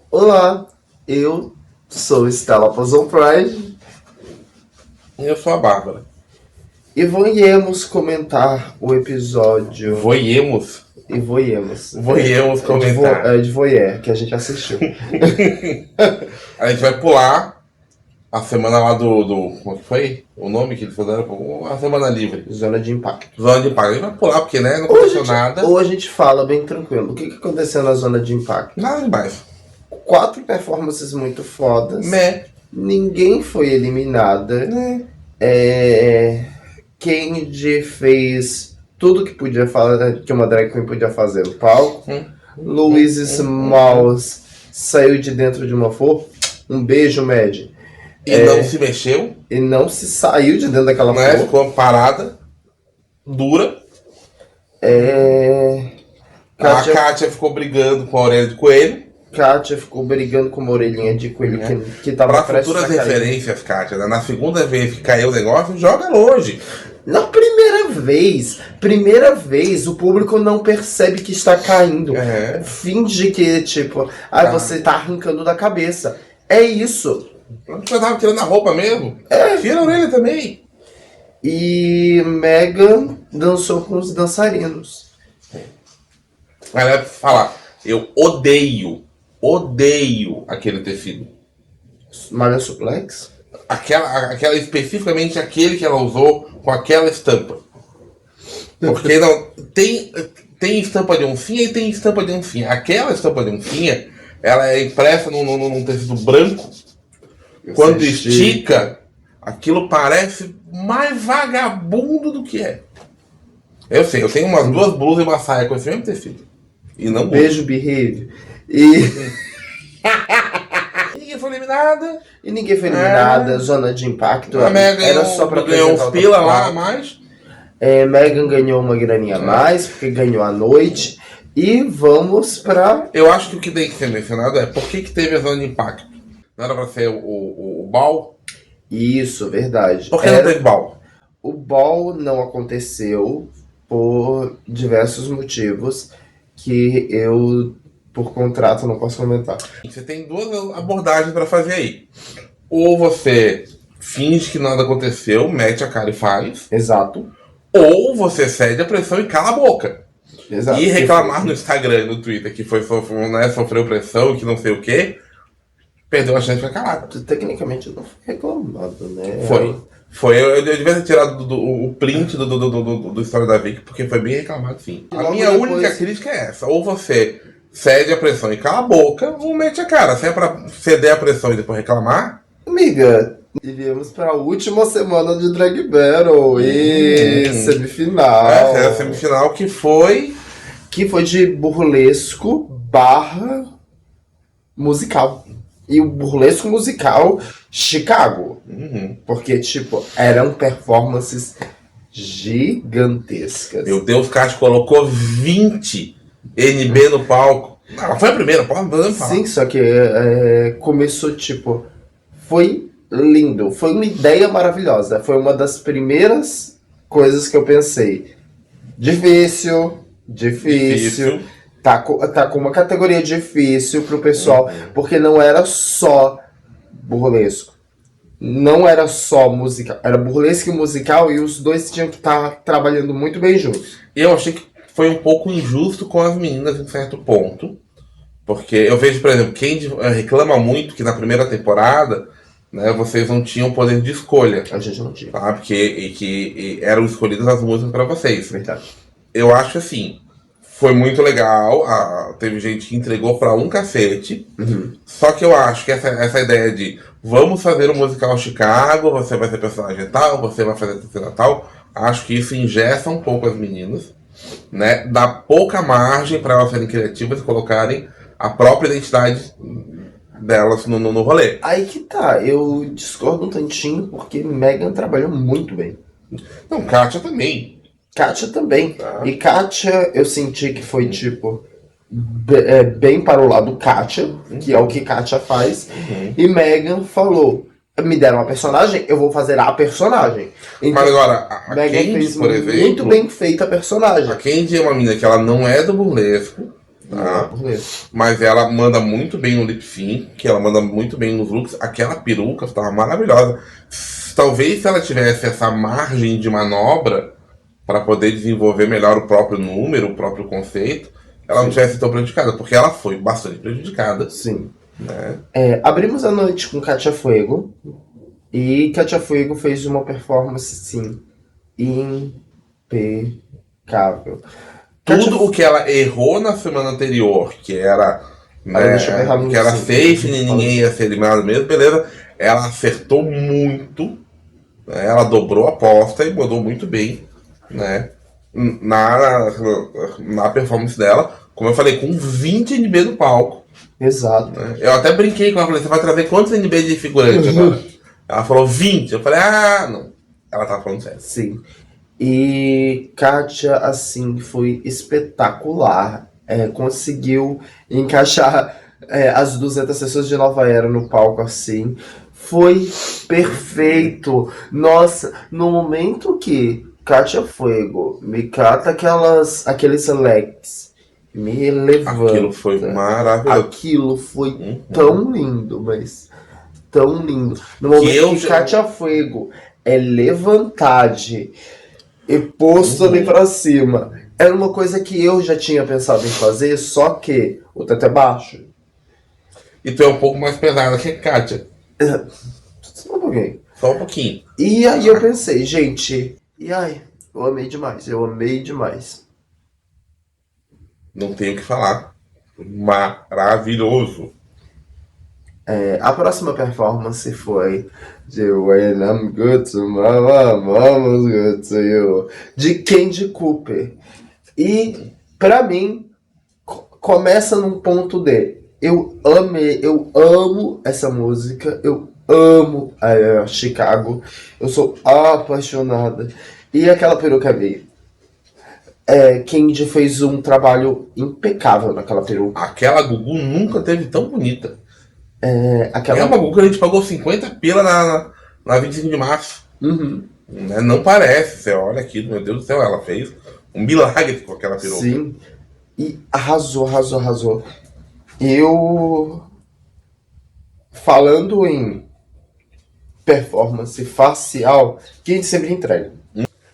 Olá, eu sou Stella Poison Pride. Eu sou a Bárbara. E voiemos comentar o episódio. Voiemos comentar. De voyeur, que a gente assistiu. A gente vai pular a semana lá do. Como que foi? O nome que eles fizeram? A semana livre. Zona de impacto. Zona de impacto. A gente vai pular porque, né? Não aconteceu nada. Ou a gente fala bem tranquilo. O que aconteceu na zona de impacto? Nada demais. 4 performances muito fodas. Ninguém foi eliminada. Candy fez tudo que podia fazer, que uma drag queen podia fazer no palco. Louis Smalls saiu de dentro de uma flor. Um beijo, Mad. E não se mexeu. E não se saiu de dentro daquela flor. Ficou parada, dura. A Kátia ficou brigando com a orelha de coelho. Kátia ficou brigando com uma orelhinha de coelho que tava prestes a cair. Para futuras referências, Kátia, na segunda vez que caiu o negócio, joga longe. Na primeira vez, o público não percebe que está caindo. Finge que, tipo, você tá arrancando da cabeça. É isso. Você tava tirando a roupa mesmo? Tira a orelha também. E Megan dançou com os dançarinos. Ela fala, eu odeio aquele tecido. Malha suplex? Aquela especificamente aquele que ela usou com aquela estampa. Porque não tem estampa de oncinha e tem estampa de oncinha. Aquela estampa de oncinha, ela é impressa num tecido branco. Quando estica, aquilo parece mais vagabundo do que é. Eu sei, eu tenho umas 2 blusas e uma saia com esse mesmo tecido. E não beijo, Behave. Ninguém foi eliminada. E ninguém foi eliminada. Zona de impacto. A Megan era só pra ganhar uns pila lá a mais. Megan ganhou uma graninha a mais, porque ganhou a noite. E vamos pra... Eu acho que o que tem que ser mencionado é por que teve a zona de impacto. Não era pra ser o ball? Isso, verdade. Por que não teve ball? O ball não aconteceu por diversos motivos que eu, por contrato, não posso comentar. Você tem 2 abordagens pra fazer aí. Ou você finge que nada aconteceu, mete a cara e faz. Exato. Ou você cede a pressão e cala a boca. Exato. E reclamar no Instagram e no Twitter que sofreu pressão e que não sei o quê. Perdeu a chance de ficar calado. Tecnicamente não foi reclamado, né? Foi. Eu devia ter tirado o print do História da Vicky, porque foi bem reclamado, sim. A minha única crítica é essa. Ou você cede a pressão e cala a boca, ou mete a cara. Se é pra ceder a pressão e depois reclamar... Amiga, viemos pra última semana de Drag Battle. E semifinal. Essa é a semifinal que foi de burlesco / musical. E o burlesco musical Chicago. Porque, tipo, eram performances gigantescas. Meu Deus, Kátia colocou 20 NB no palco. Ela foi a primeira, pode falar. Sim, só que começou, tipo... Foi lindo. Foi uma ideia maravilhosa. Foi uma das primeiras coisas que eu pensei. Difícil. Tá com uma categoria difícil pro pessoal, porque não era só burlesco. Não era só musical. Era burlesco e musical e os dois tinham que estar trabalhando muito bem juntos. Eu achei que foi um pouco injusto com as meninas em certo ponto. Porque eu vejo, por exemplo, quem reclama muito que na primeira temporada, né, vocês não tinham poder de escolha. A gente não tinha. Tá? Que eram escolhidas as músicas para vocês. Verdade. Eu acho assim... Foi muito legal, teve gente que entregou pra um cacete. Só que eu acho que essa ideia de vamos fazer um musical Chicago, você vai ser personagem tal, você vai fazer cena tal, acho que isso engessa um pouco as meninas, né? Dá pouca margem para elas serem criativas e colocarem a própria identidade delas no rolê. Aí que tá, eu discordo um tantinho porque Megan trabalhou muito bem. Não, Kátia também. E Kátia, eu senti que foi, tipo, bem para o lado Kátia, que é o que Kátia faz. E Megan falou, me deram uma personagem, eu vou fazer a personagem. Então, mas agora, a Megan Candy, fez por exemplo... muito bem feita a personagem. A Candy é uma menina que ela não é do burlesco, Tá? Por quê? Mas ela manda muito bem no lip sync, que ela manda muito bem nos looks. Aquela peruca estava maravilhosa. Talvez se ela tivesse essa margem de manobra para poder desenvolver melhor o próprio número, o próprio conceito, ela não tivesse tão prejudicada, porque ela foi bastante prejudicada. Sim. Né? Abrimos a noite com Katia Fuego. E Katia Fuego fez uma performance, sim, impecável. Tudo o que ela errou na semana anterior, que era, né, que era safe, ninguém ia ser eliminado mesmo, beleza. Ela acertou muito, né, ela dobrou a aposta e mandou muito bem, né, na performance dela. Como eu falei, com 20 NB no palco. Exato. Né. Eu até brinquei com ela, falei, você vai trazer quantos NB de figurante agora? Ela falou 20. Eu falei, não. Ela tava falando sério. Sim. E Katia, assim, foi espetacular. Conseguiu encaixar as 200 pessoas de Nova Era no palco, assim. Foi perfeito. Nossa, no momento que Katia Fuego me cata aqueles selects, me levanta. Aquilo foi maravilhoso. Aquilo foi tão lindo, mas tão lindo. No momento que Katia Fuego é levantade e posto ali pra cima, era uma coisa que eu já tinha pensado em fazer, só que o teto é baixo. E tu é um pouco mais pesada que a Katia. Só um pouquinho. Só um pouquinho. E aí eu pensei, gente, eu amei demais, Não tenho o que falar. Maravilhoso. A próxima performance foi de When I'm Good to Mama, Mama's Good to You, de Candy Cooper. E, pra mim, começa num ponto de eu amo essa música, eu amo Chicago, eu sou apaixonada. E aquela peruca veio. Candy fez um trabalho impecável naquela peruca. Aquela Gugu nunca teve tão bonita. É Aquela... uma Gugu que a gente pagou 50 pila na 25 de março. Né? Não parece. Você olha aqui, meu Deus do céu, ela fez um milagre com aquela peruca. Sim. E arrasou. Eu... Falando em performance facial, Candy sempre entrega.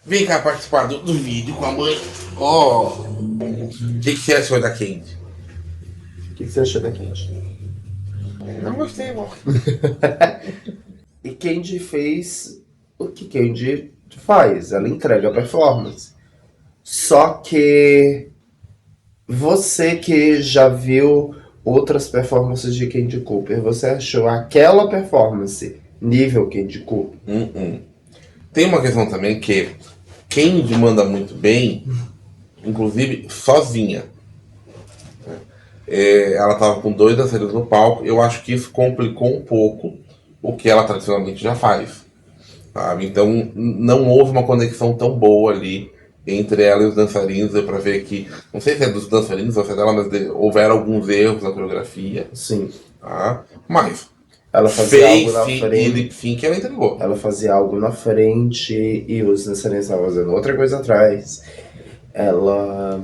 Vem cá participar do vídeo com a mãe. O que você achou da Candy? O que você achou da Candy? Não gostei, amor. E Candy fez o que Candy faz, ela entrega a performance. Só que você que já viu outras performances de Candy Cooper, você achou aquela performance nível Candy Cooper? Tem uma questão também que Candy manda muito bem, inclusive sozinha. Ela estava com 2 dançarinos no palco. Eu acho que isso complicou um pouco o que ela tradicionalmente já faz. Sabe? Então não houve uma conexão tão boa ali entre ela e os dançarinos. Deu pra ver que, não sei se é dos dançarinos ou se é dela, mas houveram alguns erros na coreografia. Sim. Tá? Mas ela fazia algo na frente. E lip sync ela entregou. Ela fazia algo na frente e os dançarinos estavam fazendo outra coisa atrás. Ela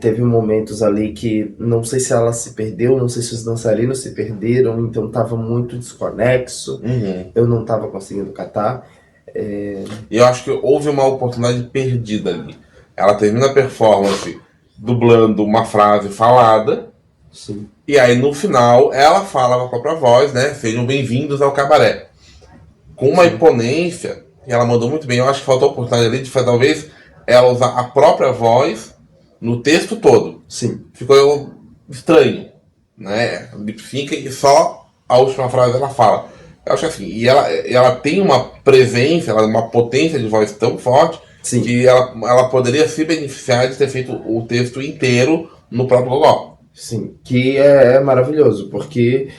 teve momentos ali que não sei se ela se perdeu, não sei se os dançarinos se perderam, então tava muito desconexo. Eu não tava conseguindo catar. E eu acho que houve uma oportunidade perdida ali. Ela termina a performance dublando uma frase falada. Sim. E aí no final ela fala com a própria voz, né? Sejam bem-vindos ao cabaré. Com uma imponência, e ela mandou muito bem. Eu acho que faltou a oportunidade ali de talvez ela usar a própria voz no texto todo. Sim. Ficou estranho, né? Lip sync e só a última frase ela fala. Eu acho assim, e ela tem uma presença, uma potência de voz tão forte. Sim. Que ela poderia se beneficiar de ter feito o texto inteiro no próprio Gogó. Sim, que é maravilhoso, porque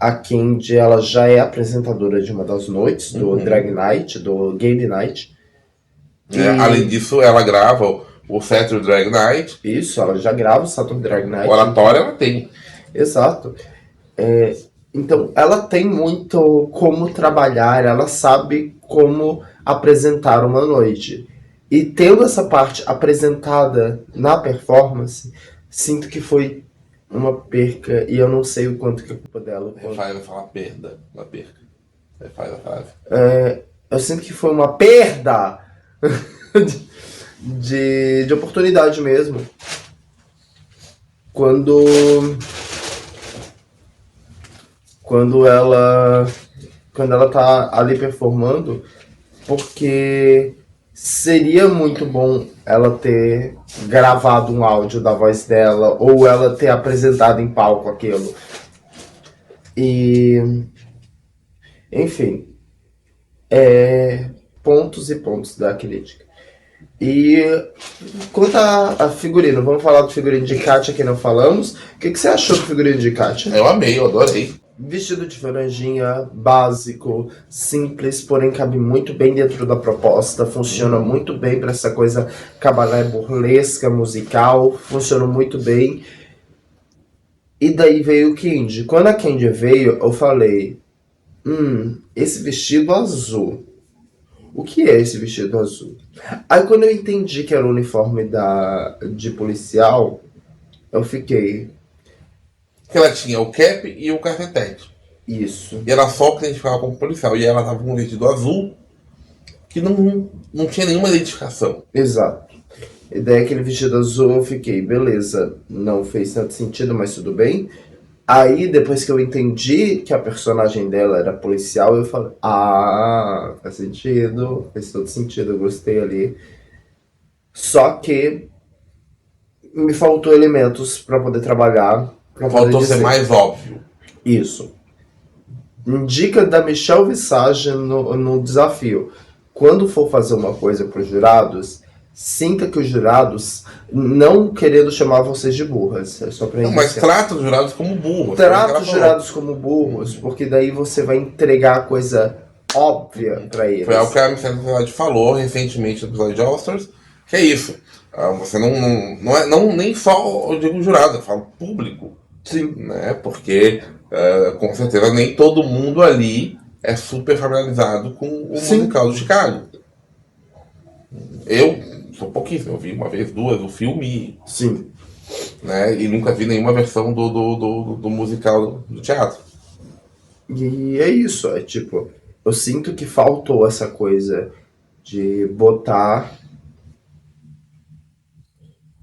a Candy ela já é apresentadora de uma das noites, do Drag Night, do Game Night. Além disso, ela grava o Saturday Drag Night. Isso, ela já grava o Saturday Drag Night. Oratória ela tem. Exato. Então, ela tem muito como trabalhar, ela sabe como apresentar uma noite. E tendo essa parte apresentada na performance, sinto que foi uma perca e eu não sei o quanto que é culpa dela. Refaz a falar perda, uma perca. Refaz a frase. Eu sinto que foi uma perda de oportunidade mesmo. Quando ela quando ela tá ali performando, porque seria muito bom ela ter gravado um áudio da voz dela ou ela ter apresentado em palco aquilo. E, enfim, pontos e pontos da crítica. E quanto a figurino, vamos falar do figurino de Kátia que não falamos. O que você achou do figurino de Kátia? Eu amei, eu adorei. Vestido de franjinha, básico, simples, porém cabe muito bem dentro da proposta, funciona muito bem para essa coisa cabaré burlesca, musical, funciona muito bem. E daí veio o Candy. Quando a Candy veio, eu falei, esse vestido azul, o que é esse vestido azul? Aí quando eu entendi que era o uniforme de policial, eu fiquei, Porque ela tinha o cap e o cafetete. isso. E era só que a gente ficava como policial. E ela tava com um vestido azul que não tinha nenhuma identificação. Exato. E daí aquele vestido azul eu fiquei, beleza, não fez tanto sentido, mas tudo bem. Aí depois que eu entendi que a personagem dela era policial, eu falei, faz sentido, fez todo sentido, eu gostei ali. Só que me faltou elementos pra poder trabalhar, pra poder Faltou ser dizer. mais óbvio. Isso. Dica da Michelle Visage no desafio. Quando for fazer uma coisa para os jurados, sinta que os jurados não querendo chamar vocês de burras. É só para Não, mas trata os jurados como burros. Trata os jurados como burros, porque daí você vai entregar coisa óbvia para eles. Foi algo que a Michelle falou recentemente no episódio de All-Stars, que é isso. Você não nem só eu digo jurado, eu falo público. Sim. Né? Porque com certeza nem todo mundo ali é super familiarizado com o musical do Chicago. Eu sou pouquíssimo, eu vi uma vez, duas, o filme. Sim. Né? E nunca vi nenhuma versão do musical do teatro. E é isso, é tipo, eu sinto que faltou essa coisa de botar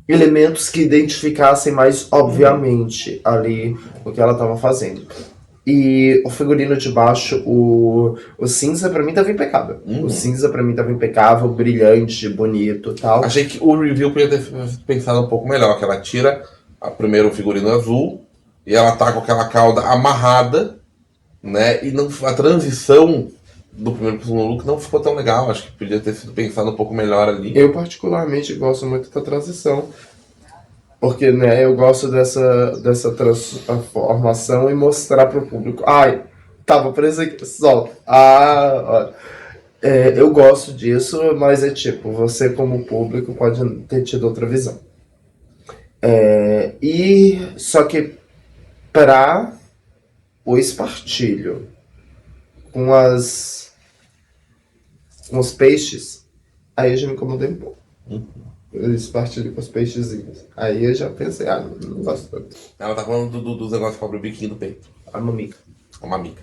elementos que identificassem mais obviamente ali o que ela estava fazendo. E o figurino de baixo, o cinza pra mim tava impecável. O cinza pra mim tava impecável, brilhante, bonito e tal. Achei que o review podia ter pensado um pouco melhor, que ela tira primeiro o figurino azul e ela tá com aquela cauda amarrada, né? E não, a transição do primeiro pro segundo look não ficou tão legal. Acho que podia ter sido pensado um pouco melhor ali. Eu particularmente gosto muito da transição. Porque, né, eu gosto dessa transformação e mostrar pro público. Ai, tava preso aqui, solta. Eu gosto disso, mas é tipo, você como público pode ter tido outra visão. Só que para o espartilho com os peixes, aí eu já me incomodei um pouco. Eles partilham com os peixezinhos. Aí eu já pensei, não gosto tanto. Ela tá falando dos negócios que cobre o biquinho do peito. A mamica. Uma amiga.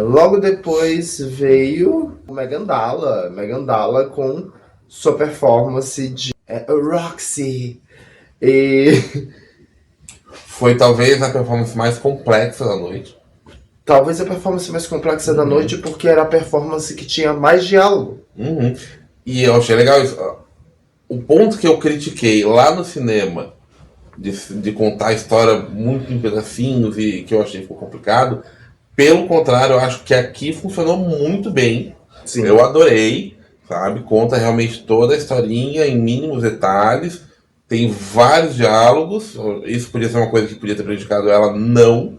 Logo depois veio o Megan Dalla com sua performance de Roxy. E Foi talvez a performance mais complexa da noite. talvez a performance mais complexa da noite, porque era a performance que tinha mais diálogo. E eu achei legal isso. O ponto que eu critiquei lá no cinema, de contar a história muito em pedacinhos e que eu achei que ficou complicado, pelo contrário, eu acho que aqui funcionou muito bem. Sim. Eu adorei, sabe? Conta realmente toda a historinha em mínimos detalhes. Tem vários diálogos. Isso podia ser uma coisa que podia ter prejudicado ela. Não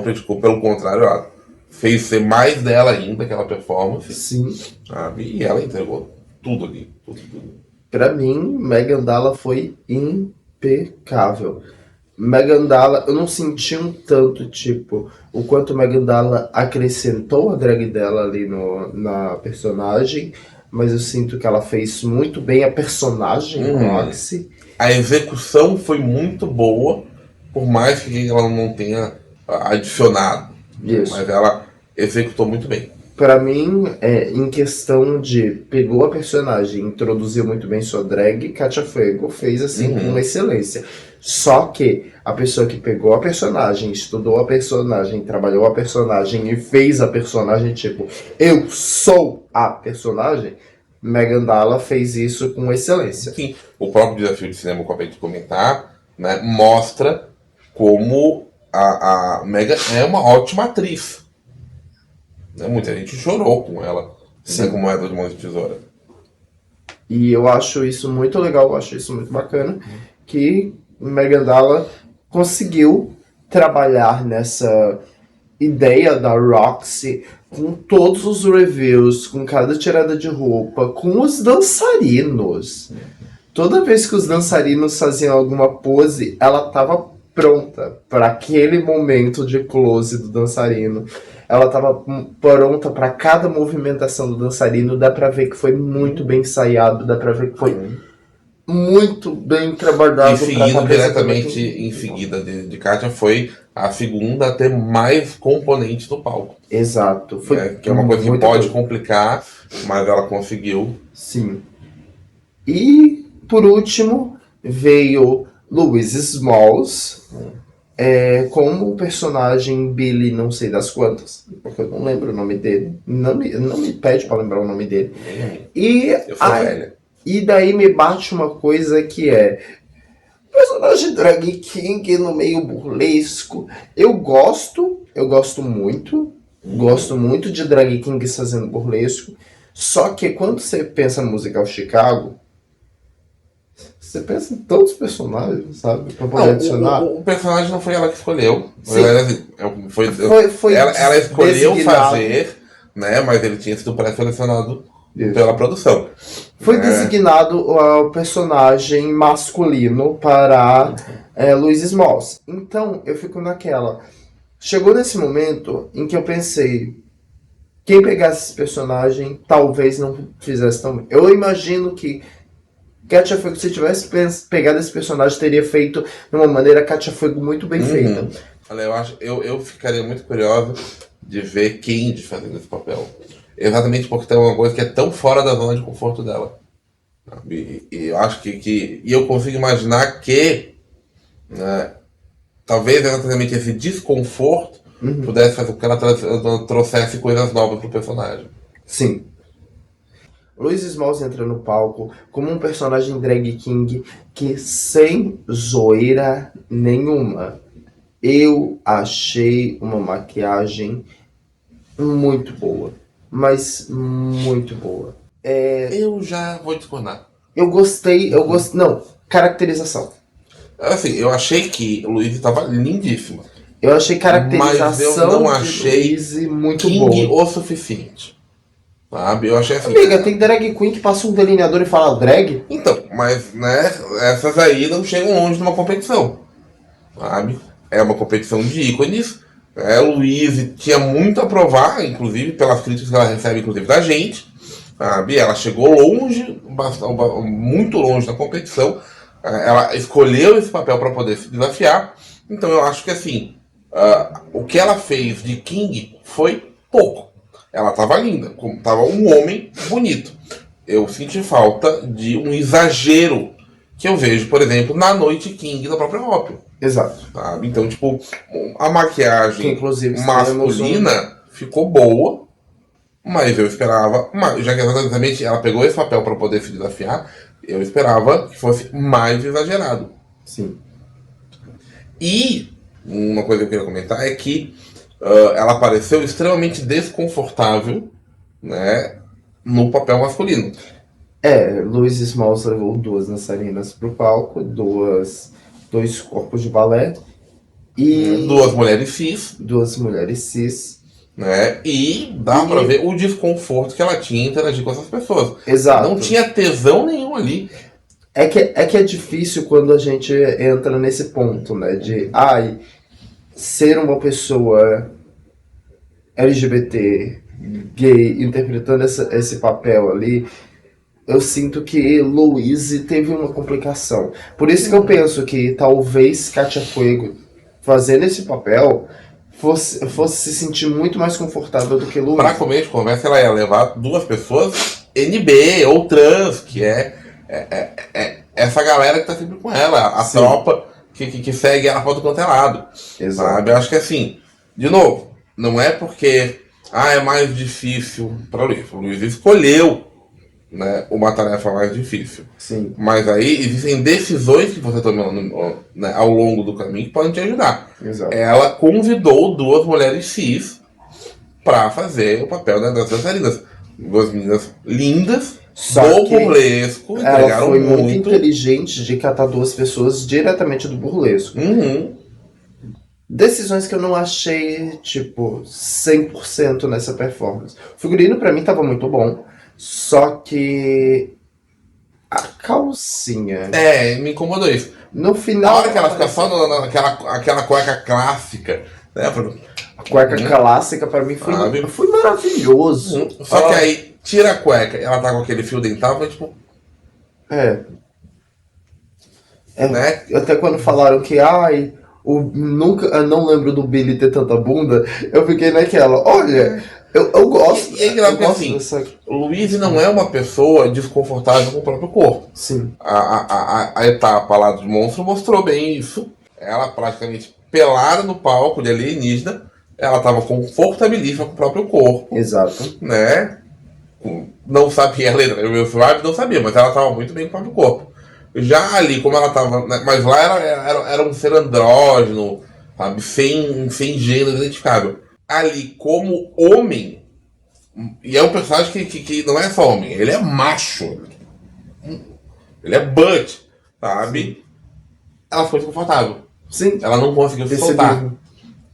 prejudicou, pelo contrário, ela fez ser mais dela ainda aquela performance. Sim. Sabe? E ela entregou tudo ali. Tudo. Pra mim, Megan Dalla foi impecável. Megan Dalla, eu não senti um tanto, tipo, o quanto Megan Dalla acrescentou a drag dela ali na personagem, mas eu sinto que ela fez muito bem a personagem Roxy. A execução foi muito boa, por mais que ela não tenha adicionado. Isso. Mas ela executou muito bem. Pra mim, em questão de pegou a personagem, introduziu muito bem sua drag, Katia Fuego fez assim com excelência. Só que a pessoa que pegou a personagem, estudou a personagem, trabalhou a personagem e fez a personagem, tipo, eu sou a personagem, Megan Dalla fez isso com excelência. Sim, o próprio desafio de cinema que eu acabei de comentar, né, mostra como a Megan é uma ótima atriz. Né? Muita gente chorou com ela, né, como Moeda de Mão de Tesoura. E eu acho isso muito legal, eu acho isso muito bacana, que Megan Dalla conseguiu trabalhar nessa ideia da Roxy com todos os reviews, com cada tirada de roupa, com os dançarinos. Toda vez que os dançarinos faziam alguma pose, ela estava pronta para aquele momento de close do dançarino. Ela estava pronta para cada movimentação do dançarino. Dá para ver que foi muito bem ensaiado, dá para ver que foi muito bem trabalhado. E seguindo diretamente em seguida de Katia foi a segunda a ter mais componentes no palco. Exato. Foi que é uma coisa que pode complicar, mas ela conseguiu. Sim. E, por último, veio Louis Smalls como o personagem Billy não sei das quantas, porque eu não lembro o nome dele. Não me pede para lembrar o nome dele. Eu sou velha. E daí me bate uma coisa que é personagem drag king no meio burlesco. Eu gosto muito de drag kings fazendo burlesco. Só que quando você pensa no musical Chicago, você pensa em tantos personagens, sabe? Pra poder adicionar. O personagem não foi ela que escolheu. Foi ela escolheu designado. fazer, né? Mas ele tinha sido pré-selecionado pela produção. Foi designado o personagem masculino para Louis Smalls. Então, eu fico naquela. Chegou nesse momento em que eu pensei, quem pegasse esse personagem talvez não fizesse tão bem. Eu imagino que Katia Fuego, se tivesse pegado esse personagem, teria feito de uma maneira Katia Fuego muito bem feita. Olha, eu ficaria muito curioso de ver Candy fazendo esse papel. Exatamente porque tem uma coisa que é tão fora da zona de conforto dela. E eu acho que eu consigo imaginar que talvez exatamente esse desconforto pudesse fazer com que ela trouxesse coisas novas pro personagem. Sim. Louis Smalls entra no palco como um personagem drag king que, sem zoeira nenhuma, eu achei uma maquiagem muito boa. Mas muito boa. Eu já vou discordar. Eu gostei. Não, caracterização. Assim, eu achei que o Luiz estava lindíssima. Eu achei caracterização mas eu não achei muito King boa. o suficiente. Sabe? Eu achei assim. Amiga, tem drag queen que passa um delineador e fala drag? Então, mas, né, essas aí não chegam longe numa competição. Sabe? É uma competição de ícones. Luiz tinha muito a provar, inclusive, pelas críticas que ela recebe, inclusive, da gente. Sabe? Ela chegou longe, muito longe na competição. Ela escolheu esse papel para poder se desafiar. Então eu acho que assim, o que ela fez de King foi pouco. Ela estava linda, estava um homem bonito. Eu senti falta de um exagero que eu vejo, por exemplo, na Noite King da própria Ópera. Exato. Sabe? Então, tipo, a maquiagem masculina ficou boa, mas eu esperava, já que exatamente ela pegou esse papel para poder se desafiar, eu esperava que fosse mais exagerado. Sim. E uma coisa que eu queria comentar é que ela pareceu extremamente desconfortável, né, no papel masculino. Louis Smalls levou 2 dançarinas pro palco, 2 corpos de balé e 2 mulheres cis. 2 mulheres cis. Né? E dá pra ver o desconforto que ela tinha em interagir com essas pessoas. Exato. Não tinha tesão nenhum ali. É que é difícil quando a gente entra nesse ponto, né? De ser uma pessoa LGBT gay interpretando esse papel ali, eu sinto que Louise teve uma complicação. Por isso que eu penso que talvez Katia Fuego, fazendo esse papel, fosse se sentir muito mais confortável do que Pra Louise. comer de conversa, ela ia levar duas pessoas NB ou trans, que essa galera que tá sempre com ela, a Sim. tropa que segue ela pra todo quanto é lado. Exato. Sabe? Eu acho que assim, de novo, não é porque é mais difícil pra Luiz. O Luiz escolheu, né, uma tarefa mais difícil. Sim. Mas aí existem decisões que você toma né, ao longo do caminho que podem te ajudar. Exato. Ela convidou duas mulheres cis pra fazer o papel, né, das dançarinas. Duas meninas lindas, Só do que burlesco, ela entregaram foi muito inteligente de catar duas pessoas diretamente do burlesco. Uhum. Decisões que eu não achei, tipo, 100% nessa performance. O figurino pra mim tava muito bom, só que a calcinha, Me incomodou isso. no Na final, hora que ela fica só naquela cueca clássica, né? a cueca clássica pra mim Sabe? foi maravilhoso. Só que aí tira a cueca, ela tá com aquele fio dental, mas tipo, É, né? até quando falaram que, nunca, eu não lembro do Billy ter tanta bunda, eu fiquei naquela, olha, eu gosto. E é engraçado eu que gosto assim, dessa. o Luiz não é uma pessoa desconfortável com o próprio corpo. Sim, A etapa lá do monstro mostrou bem isso. Ela praticamente pelada no palco de alienígena, ela tava confortabilíssima com o próprio corpo, exato. né? Não sabia a letra, o meu Survive não sabia, mas ela tava muito bem com o próprio corpo. Já ali, como ela tava, né, mas lá era um ser andrógeno, sabe? Sem gênero identificável. Ali, como homem, e é um personagem que não é só homem, ele é macho. Ele é butt, sabe? Ela ficou desconfortável. Sim, Ela não conseguiu se percebi. soltar.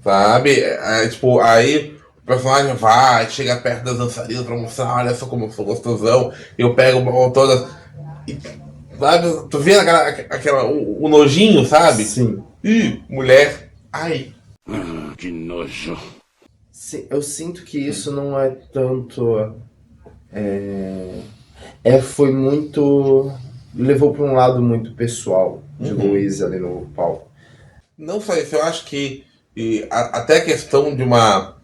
Sabe? Tipo, aí o personagem vai, chega perto das dançarinas pra mostrar, olha só como eu sou gostosão, eu pego todas. E, sabe? Tu vê o nojinho, sabe? Sim. Ih, mulher. Ai. Que nojo. Sim, eu sinto que isso não é tanto. Foi muito. Levou para um lado muito pessoal de Luiz ali no palco. Não só isso, eu acho que até a questão de uma,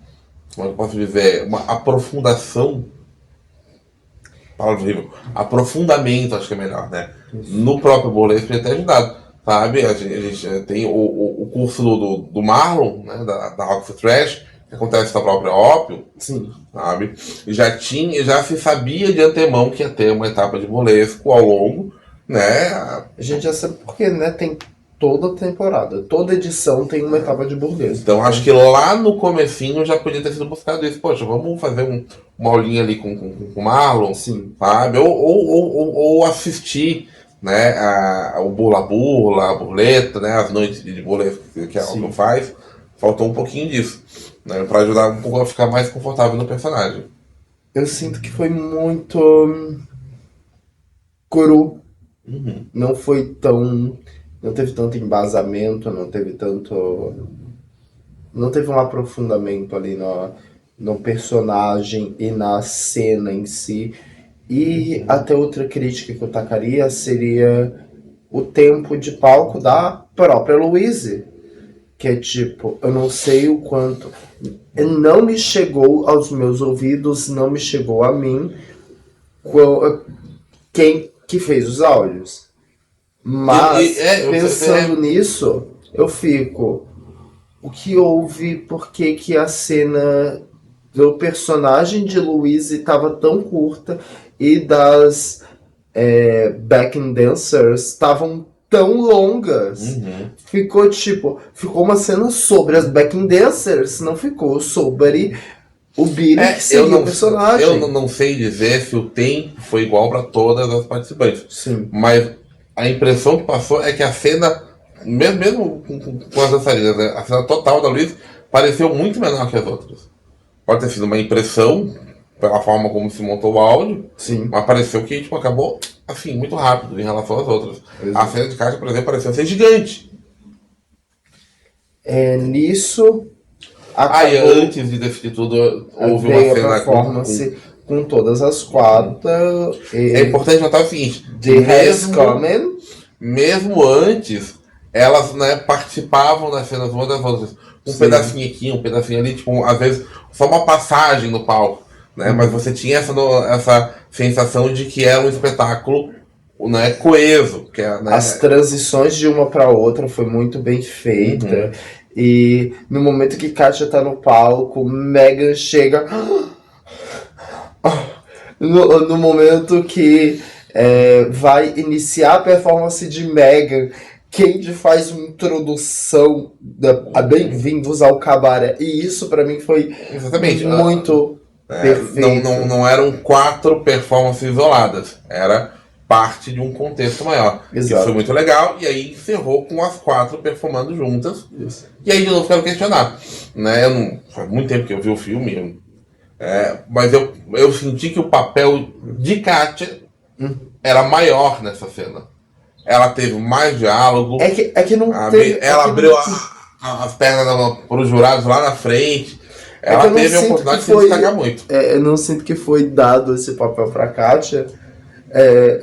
como eu posso dizer, uma aprofundação, palavra horrível, aprofundamento, acho que é melhor, né? No próprio burlesque podia ter ajudado, sabe? A gente tem o curso do Marlon, né? Da Rock Trash, que acontece na própria Ópio, Sim. sabe? Já se sabia de antemão que ia ter uma etapa de burlesco ao longo, né? A gente já sabe porque, né? Tem toda temporada, toda edição tem uma etapa de burlesco. Então acho que lá no comecinho já podia ter sido buscado isso. Poxa, vamos fazer uma aulinha ali com o Marlon, Sim. sabe? Ou assistir, né, o Bula Bula, a Burleta, né, as noites de burlesco que a Alton faz. Faltou um pouquinho disso, né, para ajudar um pouco a ficar mais confortável no personagem. Eu sinto que foi muito cru. Não foi tão. Não teve tanto embasamento, não teve um aprofundamento ali no personagem e na cena em si. E até outra crítica que eu tacaria seria o tempo de palco da própria Louise. Que é tipo, eu não sei o quanto. Não me chegou aos meus ouvidos, não me chegou a mim quem que fez os áudios. Mas, pensando nisso, eu fico... O que houve? Por que a cena do personagem de Louise estava tão curta e das backing dancers estavam tão longas? Ficou uma cena sobre as backing dancers, não ficou sobre o Billy, que seria o personagem. Eu não sei dizer se o tempo foi igual para todas as participantes. Sim. Mas a impressão que passou é que a cena, mesmo com as dançarinas, né, a cena total da Luiz pareceu muito menor que as outras. Pode ter sido uma impressão, pela forma como se montou o áudio, Sim. mas pareceu que acabou assim, muito rápido em relação às outras. Exato. A cena de caixa, por exemplo, pareceu ser gigante. Nisso, E acabou antes de decidir tudo, houve uma veio a cena performance com todas as quatro. É importante notar o seguinte: The Hair's Coming. mesmo antes, elas, né, participavam das cenas umas das outras. Um Sim. pedacinho aqui, um pedacinho ali, tipo, às vezes só uma passagem no palco, né? Mas você tinha essa sensação de que era um espetáculo, né, coeso. Que é, né, As transições de uma para outra foi muito bem feita. E no momento que Katia tá no palco, Megan chega. No momento que vai iniciar a performance de Megan, Cade faz uma introdução a Bem-vindos ao Cabaré. E isso pra mim foi exatamente. muito perfeito. Não eram 4 performances isoladas, era parte de um contexto maior. Exato. Isso foi muito legal, e aí encerrou com as 4 performando juntas. Isso. E aí de novo quero questionar, né? Faz muito tempo que eu vi o filme, mas eu senti que o papel de Katia era maior nessa cena. Ela teve mais diálogo. É que não teve. Ela abriu as pernas para os jurados lá na frente. Ela teve a oportunidade de se destacar muito. Eu não sinto que foi dado esse papel para Katia,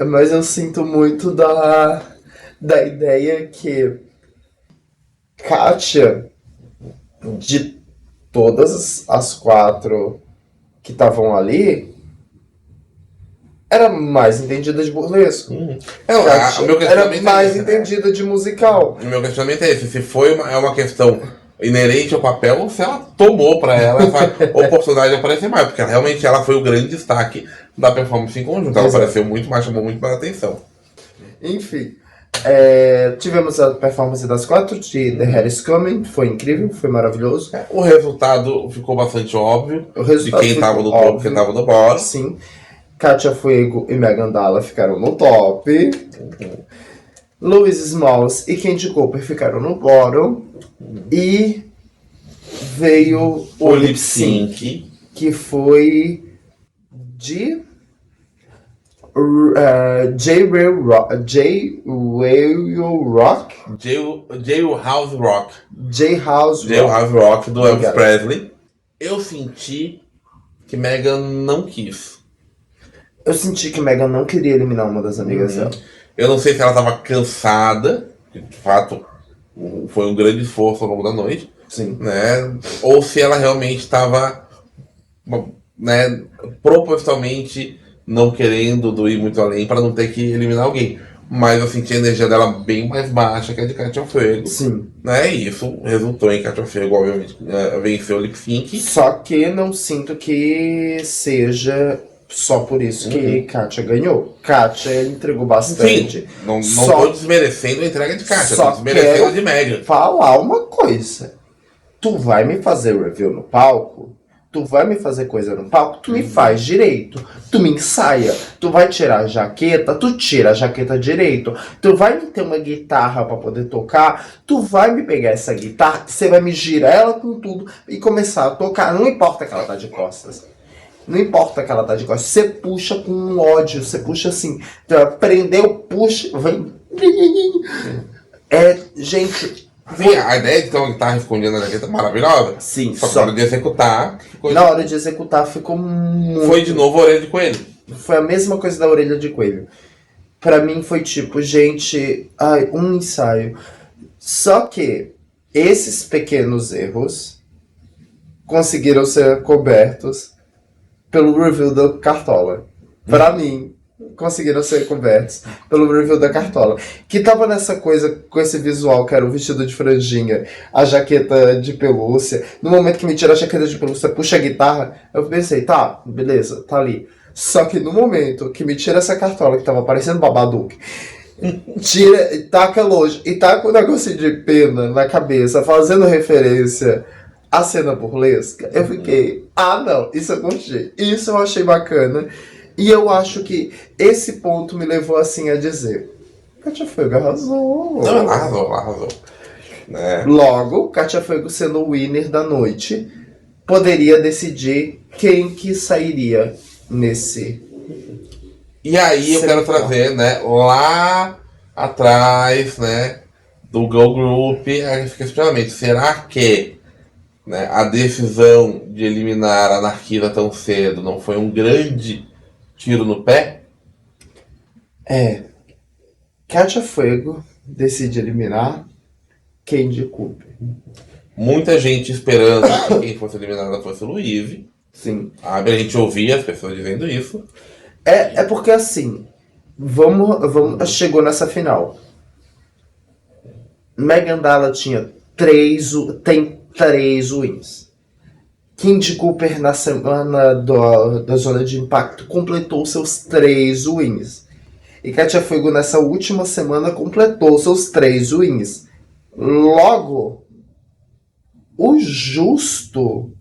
mas eu sinto muito da ideia que Katia, de todas as 4 que estavam ali, era mais entendida de burlesco. O meu Era questionamento mais é esse, entendida de musical. O meu questionamento é esse: se foi uma questão inerente ao papel, ou se ela tomou para ela essa oportunidade de aparecer mais, porque realmente ela foi o grande destaque da performance em conjunto. Ela apareceu muito mais, chamou muito mais atenção. Enfim, tivemos a performance das 4 de The Hair's Coming, foi incrível, foi maravilhoso. O resultado ficou bastante óbvio de quem estava no topo e quem estava no bottom. Sim. Katia Fuego e Megan Dalla ficaram no top. Louis Smalls e Candy Cooper ficaram no bottom. E veio o lip sync, que foi de J-Rail Rock. Jailhouse Rock. Jailhouse Rock do Elvis Presley. Eu senti que Megan não quis. Eu senti que Megan não queria eliminar uma das amigas dela. Eu não sei se ela estava cansada, que de fato foi um grande esforço ao longo da noite. Sim. Né? Ou se ela realmente estava, né, propositalmente não querendo ir muito além para não ter que eliminar alguém. Mas eu senti a energia dela bem mais baixa que a de Katia Fuego. Sim. Né? E isso resultou em Katia Fuego, obviamente, vencer o lip sync. Só que não sinto que seja só por isso que Katia ganhou. Katia entregou bastante. Sim, não estou desmerecendo a entrega de Katia, estou desmerecendo a de Megan. Falar uma coisa. Tu vai me fazer review no palco? Tu vai me fazer coisa no palco? Tu me faz direito. Tu me ensaia. Tu vai tirar a jaqueta? Tu tira a jaqueta direito. Tu vai me ter uma guitarra pra poder tocar? Tu vai me pegar essa guitarra, você vai me girar ela com tudo e começar a tocar. Não importa que ela tá de costas. Não importa que ela tá de costas. Você puxa com um ódio. Você puxa assim. Prendeu, puxa. Vem. Gente... Sim, a ideia de ter uma guitarra escondida na jaqueta é maravilhosa. Sim, só que na hora de executar... Na hora de executar ficou muito... Foi de novo a orelha de coelho. Foi a mesma coisa da orelha de coelho. Pra mim foi tipo, gente... um ensaio. Só que esses pequenos erros conseguiram ser cobertos pelo review da Cartola. Pra mim... conseguiram ser cobertos pelo review da Cartola. Que tava nessa coisa, com esse visual, que era o vestido de franjinha, a jaqueta de pelúcia. No momento que me tira a jaqueta de pelúcia, puxa a guitarra, eu pensei, tá, beleza, tá ali. Só que no momento que me tira essa Cartola, que tava parecendo Babadook, tira e taca longe, e tá com um negocinho de pena na cabeça, fazendo referência à cena burlesca, eu fiquei, não, isso eu curti. Isso eu achei bacana. E eu acho que esse ponto me levou assim a dizer: Katia Fuego arrasou. Não, arrasou. Né? Logo, Katia Fuego sendo o winner da noite, poderia decidir quem que sairia nesse. E aí eu quero trazer, né, lá atrás, né, do Girl Group, aí fica especialmente, será que né, a decisão de eliminar a Anarquisa tão cedo não foi um grande tiro no pé? Katia Fuego decide eliminar Candy Cooper. Muita gente esperando que quem fosse eliminada fosse o Louise. Sim. A gente ouvia as pessoas dizendo isso. É porque assim, chegou nessa final. Megan Dalla tem 3 wins. Candy Cooper na semana da zona de impacto completou seus 3 wins. E Katia Fuego nessa última semana completou seus 3 wins. Logo, o justo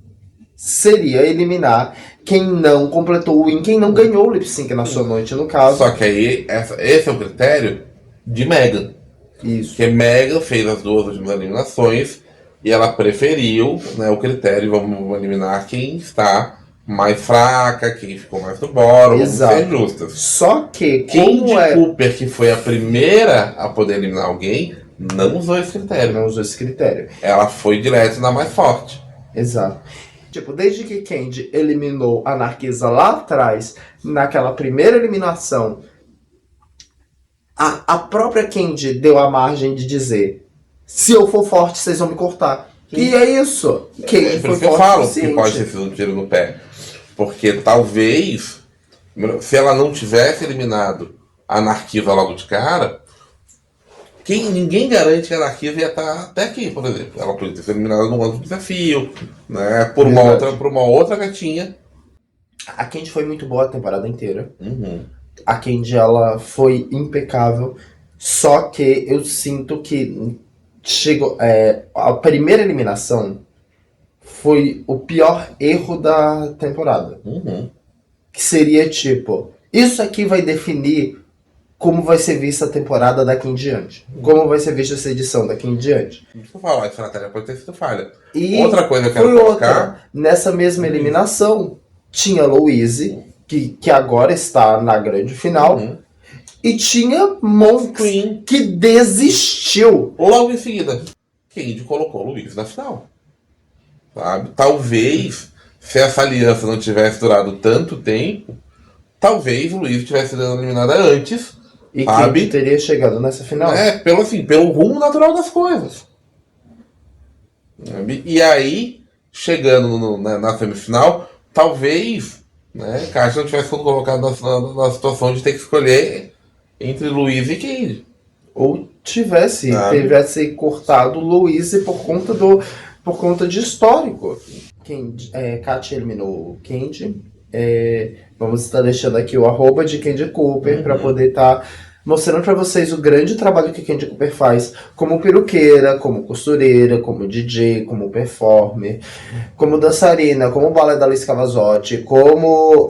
seria eliminar quem não completou o win, quem não ganhou o lip sync na sua noite, no caso. Só que aí, esse é o critério de Megan. Isso. Porque Megan fez as 2 últimas eliminações e ela preferiu, né, o critério, vamos eliminar quem está mais fraca, quem ficou mais no bórum, vamos ser justas. Só que, Candy Cooper, que foi a primeira a poder eliminar alguém, não usou esse critério. Não usou esse critério. Ela foi direto na mais forte. Exato. Tipo, desde que Candy eliminou a Anarquisa lá atrás, naquela primeira eliminação, a própria Candy deu a margem de dizer: se eu for forte, vocês vão me cortar. Sim. E é isso. Candy Por foi isso que eu forte falo suficiente. que pode ter sido um tiro no pé. Porque talvez, se ela não tivesse eliminado a Anarquisa logo de cara, ninguém garante que a Anarquisa ia estar até aqui, por exemplo. Ela podia ter sido eliminada num outro desafio, né, por uma outra gatinha. A Candy foi muito boa a temporada inteira. Uhum. A Candy, ela foi impecável. Só que eu sinto que chegou, a primeira eliminação foi o pior erro da temporada. Uhum. Que seria tipo, isso aqui vai definir como vai ser vista a temporada daqui em diante. Como vai ser vista essa edição daqui em diante. Deixa eu falar, isso, Natália, pode ter sido falha. E outra coisa que eu quero colocar... Nessa mesma eliminação, tinha Louise, que agora está na grande final, e tinha Monks, que desistiu. Logo em seguida, Candy colocou o Louise na final. Sabe? Talvez, se essa aliança não tivesse durado tanto tempo, talvez o Louise tivesse sido eliminada antes. E sabe? que teria chegado nessa final. Pelo rumo natural das coisas. Sabe? E aí, chegando na semifinal, talvez, né, Katia não tivesse sido colocado na situação de ter que escolher entre Louise e Candy. Ou tivesse cortado Louise por conta de histórico. Katia eliminou Candy. Vamos estar deixando aqui o @ de Candy Cooper para poder estar mostrando para vocês o grande trabalho que Candy Cooper faz como peruqueira, como costureira, como DJ, como performer, como dançarina, como balé da Liz Cavazotti, como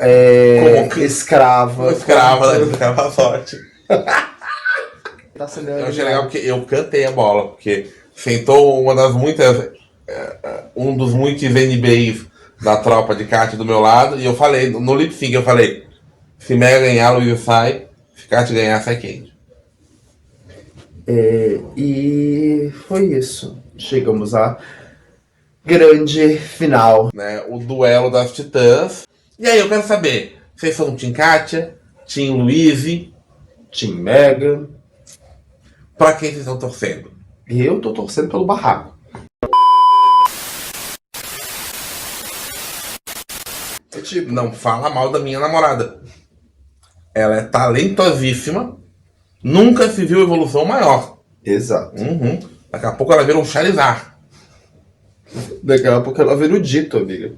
escrava. Escrava da Liz Cavazotti. Tá sendo eu achei legal porque eu cantei a bola, porque sentou um dos muitos NBs da tropa de Katia do meu lado, e eu falei, no lip sync, se Mega ganhar, Luiz sai, se Katia ganhar, sai Candy. E foi isso. Chegamos à grande final. Né, o duelo das titãs. E aí, eu quero saber, vocês são Team Katia, Team Louise, Team Megan? Pra quem vocês estão torcendo? Eu tô torcendo pelo barraco. Tipo, não fala mal da minha namorada. Ela é talentosíssima. Nunca se viu evolução maior. Exato. Daqui a pouco ela vira um Charizard. Daqui a pouco ela vira o Dito, amiga.